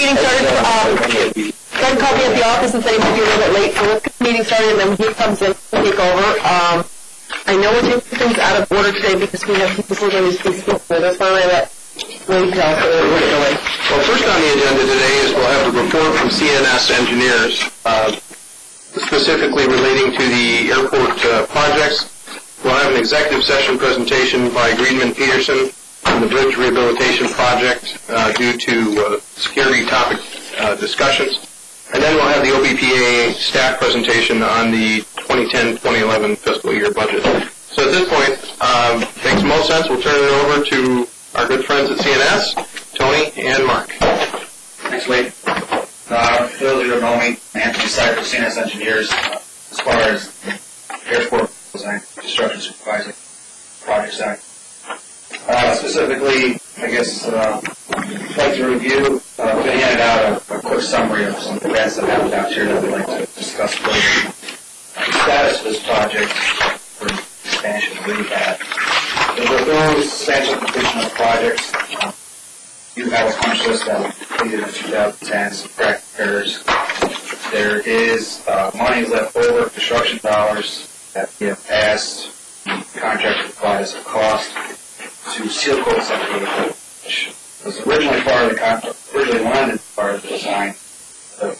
Meeting started, Fred called me at the office and said he might be a little bit late, so let's get the meeting started, and then he comes in to take over. I know we're taking things out of order today because we have people who are going to speak, so that's why I let Wade tell us earlier. Well, first on the agenda today is we'll have a report from CNS engineers, specifically relating to the airport projects. We'll have an executive session presentation by Greenman Peterson on the bridge rehabilitation project due to security topic discussions. And then we'll have the OBPA staff presentation on the 2010-2011 fiscal year budget. So at this point, makes most sense. We'll turn it over to our good friends at CNS, Tony and Mark. Thanks, Wade. For those who don't know me, Anthony Cypher, CNS Engineers, as far as airport design, construction supervisor, project side. Specifically, I guess, I'd like to review, I'm going to hand out a quick summary of some events that happened out here that we'd like to discuss further. The status of this project for expansion of OBPA. The proposed substantial completion of the project. You have a punch list that was completed in 2010, some correct errors. There is money left over, construction dollars, that we have asked the contractor to provide us a cost to seal coat separation, which was originally part of the contract, originally wanted part of the design. The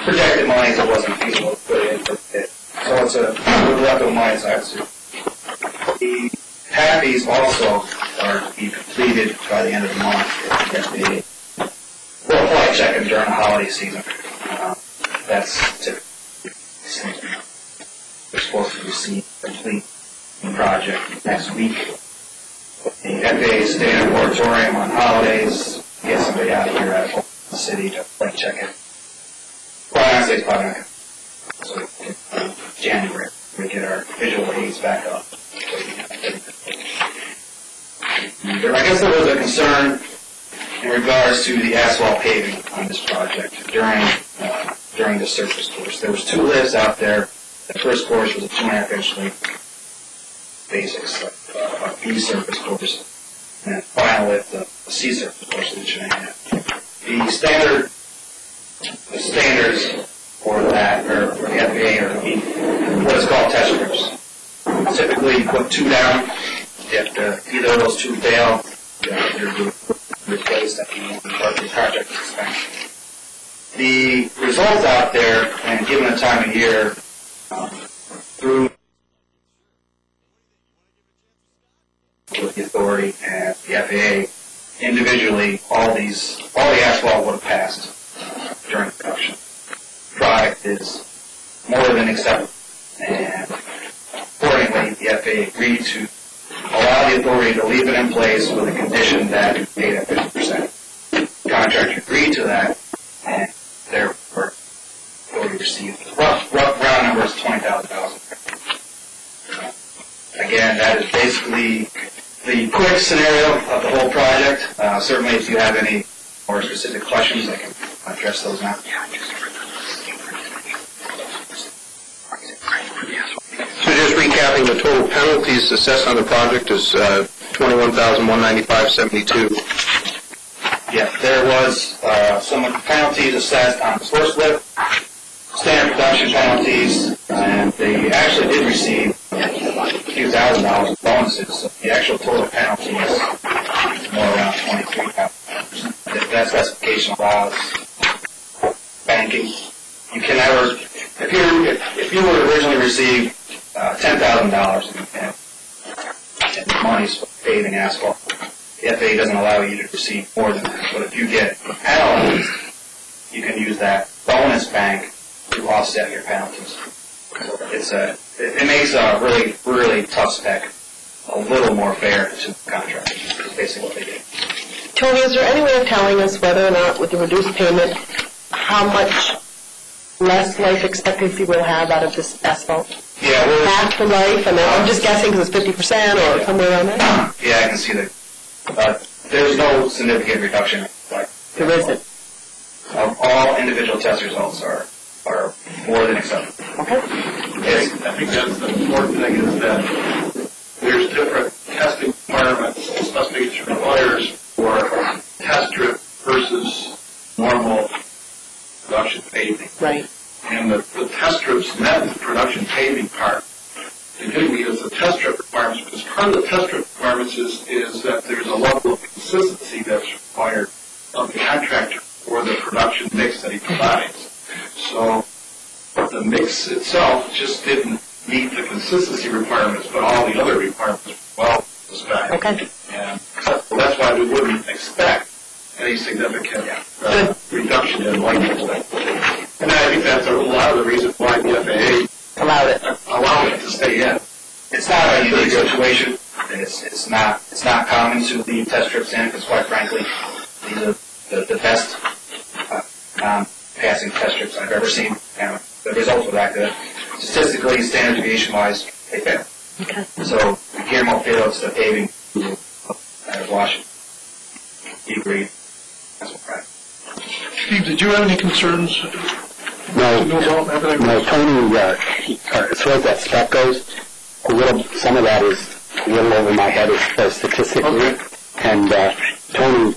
projected money that wasn't feasible to put in for it. So it's a left of money side suit. The PAPIs also are to be completed by the end of the month. We'll apply check-in during the holiday season. That's typically we're supposed to receive a complete project next week. The FAA standard moratorium on holidays, get somebody out of here at the city to play check-in. Quite honestly, it's probably not going to. So January, we get our visual aids back up. I guess there was a concern in regards to the asphalt paving on this project during the surface course. There was 2 lifts out there. The first course was a 2.5-inch length basics, a B surface course, and then final lift, a C surface course, an 1.5 inch. The standards for that, or for the FAA, are to be what is called test strips. Typically, you put 2 down. If either of those 2 fail, they're replaced at the part of the project expense. The results out there, and given the time of year, through the authority and the FAA, individually, all the asphalt would have passed during production. The product is more than acceptable, and accordingly, the FAA agreed to allow the authority to leave it in place with a condition that it paid at 50%. The contractor agreed to that, and therefore, the authority received rough round numbers, $20,000. Again, that is basically the quick scenario of the whole project. Certainly, if you have any more specific questions, I can address those now. So just recapping, the total penalties assessed on the project is $21,195.72. Yeah, there was some penalties assessed on the first lift, standard production penalties, and they actually did receive a few $1,000 in bonuses. So the actual total penalty is more around $23,000. If that specification allows banking, you can never, if you were to originally receive $10,000 in monies for paving asphalt, the FAA doesn't allow you to receive more than that. But if you get penalized, you can use that bonus bank to offset your penalties. So it makes a really, really tough spec a little more fair to the contractors. That's basically what they did. Tony, is there any way of telling us whether or not, with the reduced payment, how much less life expectancy we'll have out of this asphalt? Yeah, half the life, and I'm just guessing because it's 50% or somewhere around there. Yeah, I can see that. There's no significant reduction. There isn't. All individual test results are more than acceptable. Okay. Yes. I think that's the important thing is that there's different testing requirements, specification requires for test strip versus normal production paving. Right. And the test strips met the production paving part. And because the test strip requirements, because part of the test strip requirements is that there's a level of consistency that's required of the contractor for the production mix that he provides. So the mix itself just didn't meet the consistency requirements, but all the other requirements were well respected. Okay. And so that's why we wouldn't expect any significant reduction in license. And I think that's a lot of the reason why the FAA Allowed it. allowed it to stay in. It's not a unique situation. It's not common to leave test strips in because, quite frankly, these are the best passing test strips I've ever seen. And the results were that good. Statistically, standard deviation-wise, they fail. Okay. So Guillermo failed the paving out of Washington. He agreed. That's what right. Steve, did you have any concerns? No, Everything? no, Tony, as far as that spec goes, some of that is a little over my head as far as statistically. Okay. And Tony,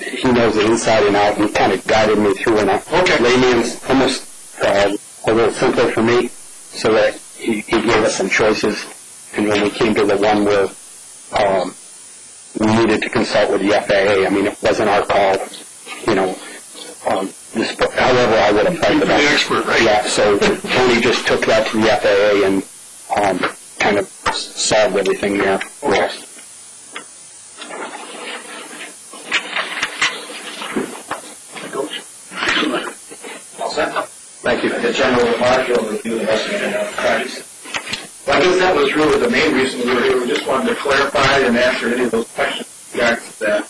he knows it inside and out, and he kind of guided me through in a layman's, almost a little simpler for me, so that he gave us some choices. And when we came to the one where we needed to consult with the FAA, I mean, it wasn't our call, you know. However, I would have thought about it. The expert, right? Yeah, so Tony just took that to the FAA and kind of solved everything there for us. All set? Thank you. The general remark, you'll review the rest of the projects. Well, I guess that was really the main reason we were here. We just wanted to clarify and answer any of those questions regarding that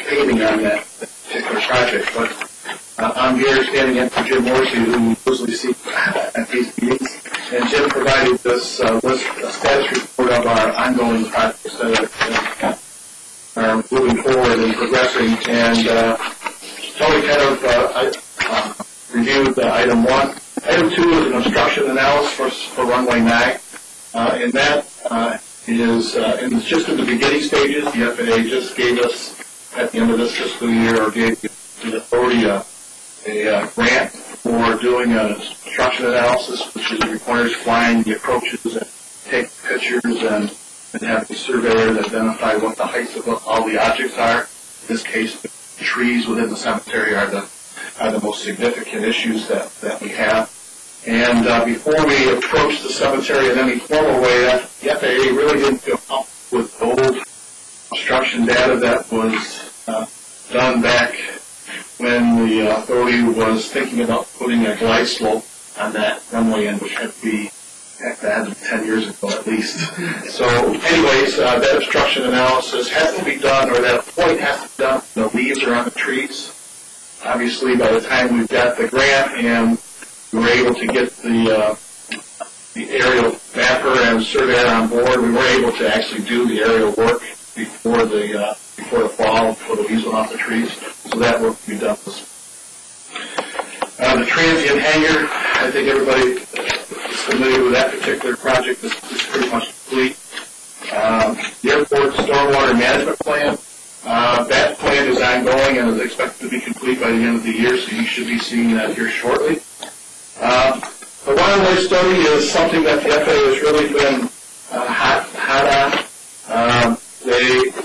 paving on that particular project. But I'm here standing in for Jim Morrissey, who you usually see at these meetings. And Jim provided this list, a status report of our ongoing projects that are moving forward and progressing. And Tony kind of reviewed item 1. Item 2 is an obstruction analysis for runway 9. And that is just in the beginning stages. The FAA just gave us, at the end of this fiscal year, or gave the authority a grant for doing an obstruction analysis, which requires flying the approaches and take pictures and have the surveyor identify what the heights of all the objects are. In this case, the trees within the cemetery are the most significant issues that we have. And before we approach the cemetery in any formal way, the FAA really didn't feel comfortable with the old obstruction data that was done back when the authority was thinking about putting a glide slope on that runway in, which had to be, that had to be 10 years ago at least. So anyways, that obstruction analysis has to be done, or that point has to be done. The leaves are on the trees. Obviously, by the time we've got the grant and we were able to get the aerial mapper and surveyor on board, we were able to actually do the aerial work before the fall, before the leaves went off the trees. So that work will be done. The transient hangar, I think everybody is familiar with that particular project. This is pretty much complete. The airport stormwater management plan, that plan is ongoing and is expected to be complete by the end of the year, so you should be seeing that here shortly. The wildlife study is something that the FAA has really been hot on.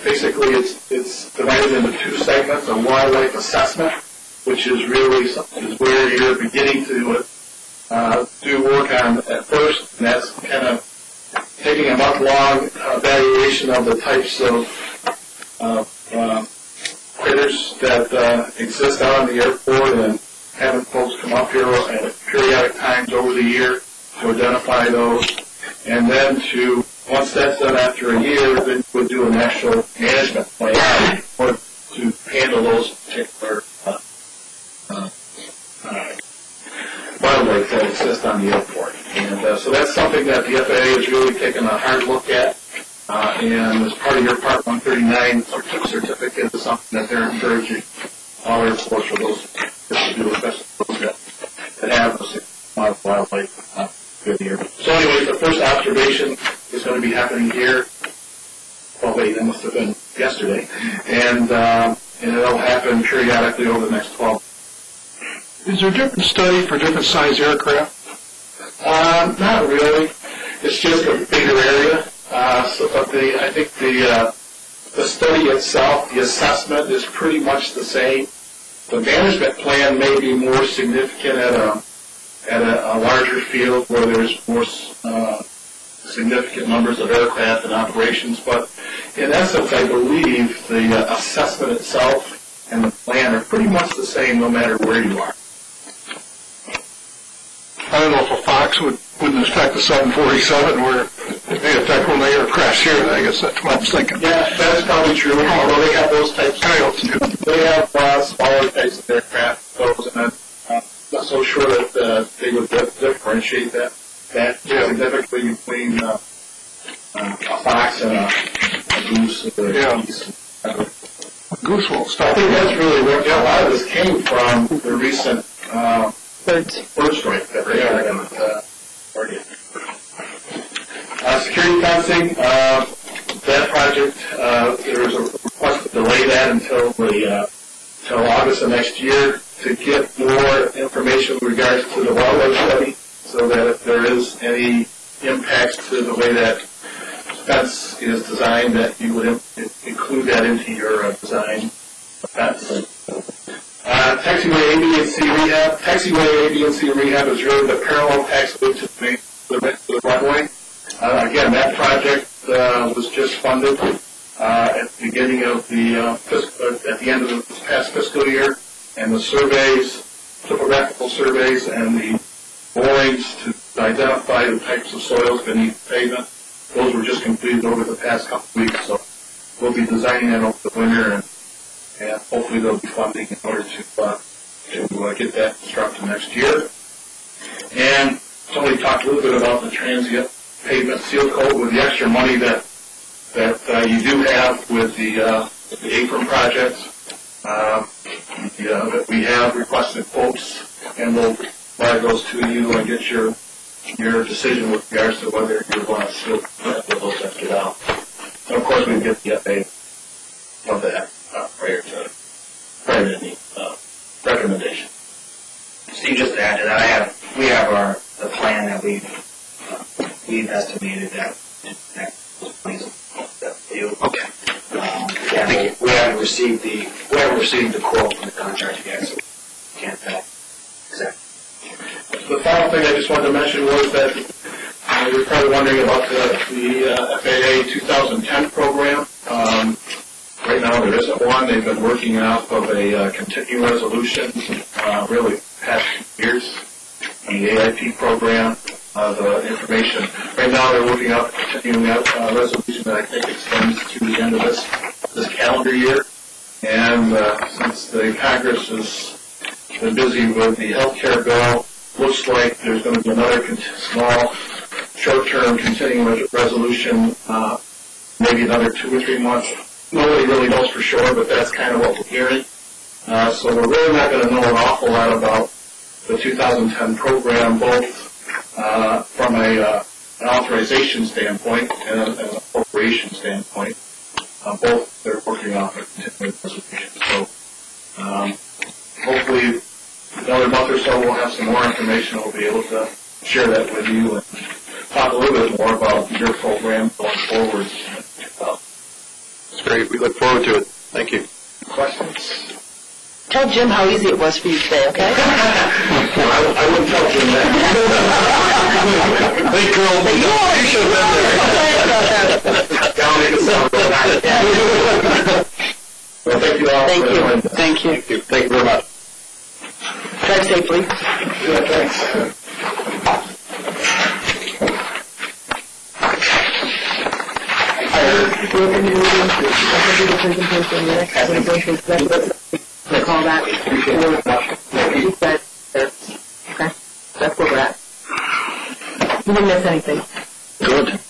Basically, it's divided into 2 segments: a wildlife assessment, which is really where you're beginning to do work on at first, and that's kind of taking a month-long evaluation of the types of critters that exist out on the airport, and having folks come up here at periodic times over the year to identify those, and then once that's done after a year, then we'll do a national management plan to handle those particular wildlife that exist on the airport. And so that's something that the FAA is really taking a hard look at. And as part of your Part 139 certificate is something that they're encouraging all airports for those to do, especially those that have a wildlife good here. So anyways, the first observation is going to be happening here. Oh wait, that must have been yesterday. And it'll happen periodically radically over the next 12 months. Is there a different study for different size aircraft? Not really. It's just a bigger area. I think the study itself, the assessment is pretty much the same. The management plan may be more significant at a larger field where there's more significant numbers of aircraft and operations. But in essence, I believe the assessment itself and the plan are pretty much the same no matter where you are. I don't know if a Fox wouldn't affect the 747, where it may affect when the aircraft's here. I guess that's what I was thinking. Yeah, that is probably true. Although they have those types, they have smaller types of aircraft. Those, and I'm not so sure that they would differentiate that significantly between a Fox and a Goose. Goose won't stop. I think that's really where a lot of this came from. The recent bird strike that they had in Oregon. Security fencing, that project, there was a request to delay that until August of next year to get more information with regards to the wildlife study, so that if there is any impacts to the way that fence is designed, that you would include that into your design fence. Taxiway A, B, and C rehab. Taxiway A, B, and C rehab is really the parallel taxiway to the runway. Again, that project was just funded at the beginning of at the end of this past fiscal year, and the surveys, topographical surveys, and the borings to identify the types of soils beneath pavement, those were just completed over the past couple of weeks. So we'll be designing that over the winter, and hopefully there'll be funding in order to get that constructed next year. And Tony talked a little bit about the transient pavement seal coat with the extra money that you do have with the apron projects. That we have requested quotes, and we'll fire those to you and get your decision with regards to whether you want to seal those extra down. And of course, we get the FA of that prior to any recommendation. Steve, just to add to that, we have the plan that we've estimated that please you. Okay. We haven't received the quote from the contractor yet, so we can't tell exactly. The final thing I just wanted to mention was that you're probably wondering about the FAA 2010 program. Right now there isn't one. They've been working off of a continuing resolution really past years on the AIP program. The information. Right now they're working out a continuing resolution that I think extends to the end of this calendar year. And since the Congress has been busy with the health care bill, looks like there's going to be another small short-term continuing resolution, maybe another 2 or 3 months. Nobody really knows for sure, but that's kind of what we're hearing. So we're really not going to know an awful lot about the 2010 program, both from an authorization standpoint and an appropriation standpoint. Both they're working off a continuing resolution. So hopefully another month or so we'll have some more information. We'll be able to share that with you and talk a little bit more about your program going forward. That's great. We look forward to it. Thank you. Questions? Tell Jim how easy it was for you today, okay? I wouldn't tell Jim that. Hey, girl, you should have been there. Well, thank you all. Thank you. Thank you. Thank you very much. Drive safely. Yeah, thanks. Call that. Okay. That's where we're at. You didn't miss anything. Good.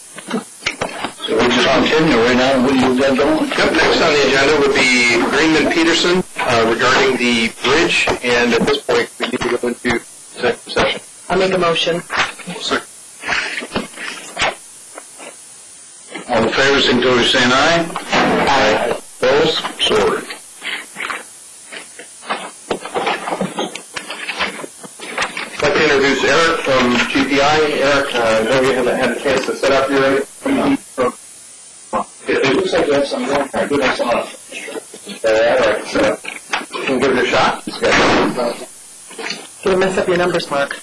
So we just continue right now. What do you got going? Yep, next on the agenda would be Greenman-Peterson regarding the bridge, and at this point we need to go into executive session. I'll make a motion. Sir. All in favor, signify by saying aye. Aye. Opposed? So ordered. introduce Eric from GPI. Eric, I know you haven't had a chance to set up your It looks like you have some more. I do have some off. All right, so you can give it a shot. You'll mess up your numbers, Mark.